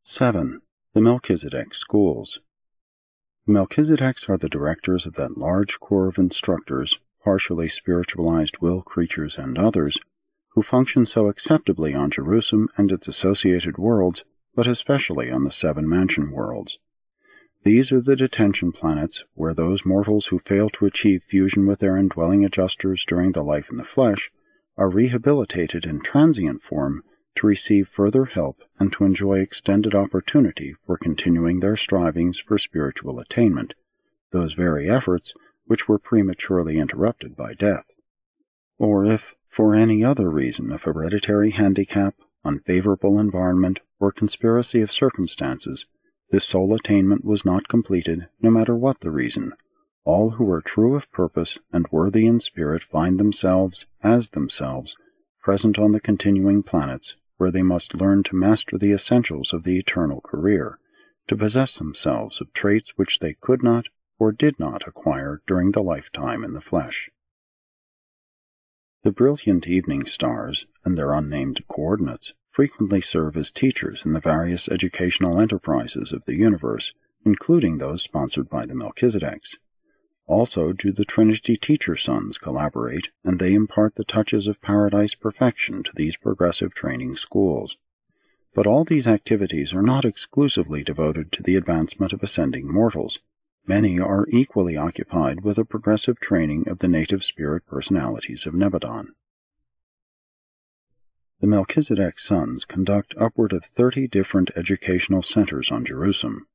7. The Melchizedek Schools. The Melchizedeks are the directors of that large corps of instructors, partially spiritualized will creatures and others, who function so acceptably on Jerusalem and its associated worlds, but especially on the 7 mansion worlds. These are the detention planets where those mortals who fail to achieve fusion with their indwelling adjusters during the life in the flesh are rehabilitated in transient form to receive further help and to enjoy extended opportunity for continuing their strivings for spiritual attainment, those very efforts which were prematurely interrupted by death. Or if, for any other reason of hereditary handicap, unfavorable environment, or conspiracy of circumstances, this soul attainment was not completed, no matter what the reason, all who are true of purpose and worthy in spirit find themselves, as themselves, present on the continuing planets, where they must learn to master the essentials of the eternal career, to possess themselves of traits which they could not or did not acquire during the lifetime in the flesh. The brilliant evening stars, and their unnamed coordinates, frequently serve as teachers in the various educational enterprises of the universe, including those sponsored by the Melchizedeks. Also do the Trinity teacher sons collaborate, and they impart the touches of paradise perfection to these progressive training schools. But all these activities are not exclusively devoted to the advancement of ascending mortals. Many are equally occupied with the progressive training of the native spirit personalities of Nebadon. The Melchizedek sons conduct upward of 30 different educational centers on Jerusalem.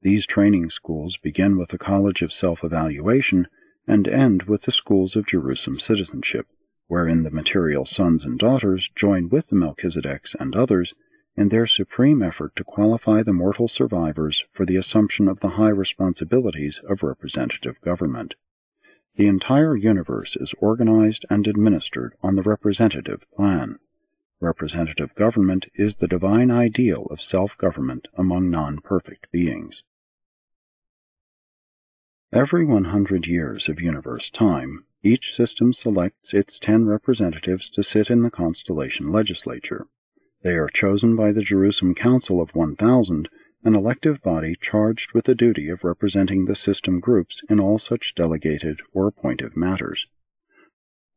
These training schools begin with the College of Self-Evaluation and end with the Schools of Jerusalem Citizenship, wherein the material sons and daughters join with the Melchizedeks and others in their supreme effort to qualify the mortal survivors for the assumption of the high responsibilities of representative government. The entire universe is organized and administered on the representative plan. Representative government is the divine ideal of self-government among non-perfect beings. Every 100 years of universe time, each system selects its 10 representatives to sit in the constellation legislature. They are chosen by the Jerusalem Council of 1000, an elective body charged with the duty of representing the system groups in all such delegated or appointive matters.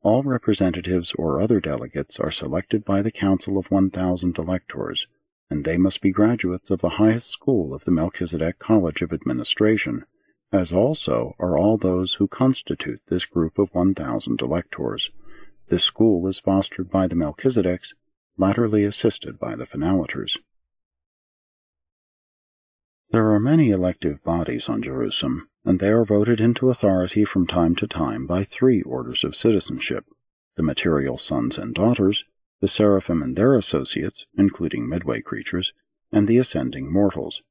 All representatives or other delegates are selected by the Council of 1000 electors, and they must be graduates of the highest school of the Melchizedek College of Administration, as also are all those who constitute this group of 1000 electors. This school is fostered by the Melchizedeks, latterly assisted by the Phenoliters. There are many elective bodies on Jerusalem, and they are voted into authority from time to time by 3 orders of citizenship: the material sons and daughters, the seraphim and their associates, including midway creatures, and the ascending mortals.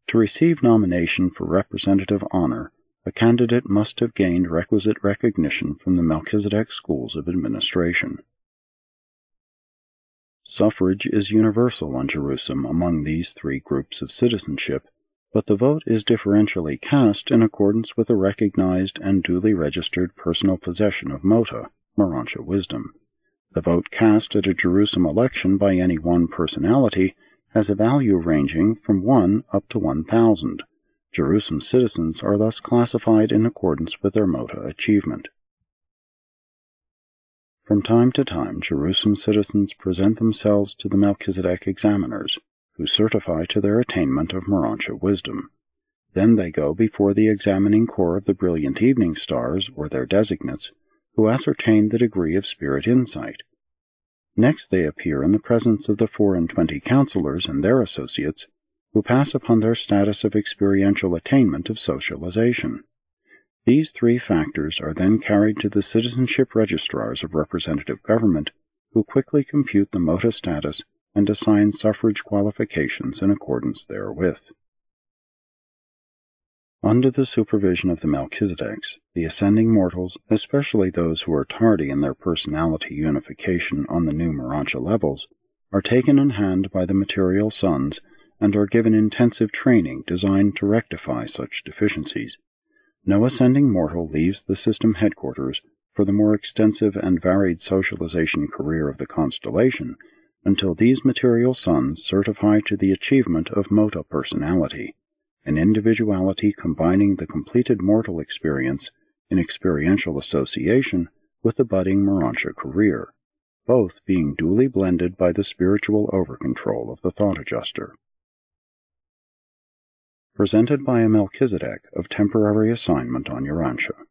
To receive nomination for representative honor, a candidate must have gained requisite recognition from the Melchizedek schools of administration. Suffrage is universal on Jerusalem among these 3 groups of citizenship, but the vote is differentially cast in accordance with a recognized and duly registered personal possession of Mota, Urantia wisdom. The vote cast at a Jerusalem election by any one personality has a value ranging from 1 up to 1,000. Jerusalem citizens are thus classified in accordance with their Mota achievement. From time to time, Jerusalem citizens present themselves to the Melchizedek examiners, who certify to their attainment of Urantia wisdom. Then they go before the examining corps of the brilliant evening stars, or their designates, who ascertain the degree of spirit insight. Next they appear in the presence of the 24 counselors and their associates, who pass upon their status of experiential attainment of socialization. These 3 factors are then carried to the citizenship registrars of representative government, who quickly compute the Mota status and assign suffrage qualifications in accordance therewith. Under the supervision of the Melchizedeks, the ascending mortals, especially those who are tardy in their personality unification on the new Urantia levels, are taken in hand by the material sons and are given intensive training designed to rectify such deficiencies. No ascending mortal leaves the system headquarters for the more extensive and varied socialization career of the constellation until these material suns certify to the achievement of Mota personality, an individuality combining the completed mortal experience in experiential association with the budding Urantia career, both being duly blended by the spiritual over-control of the thought adjuster. Presented by a Melchizedek of temporary assignment on Urantia.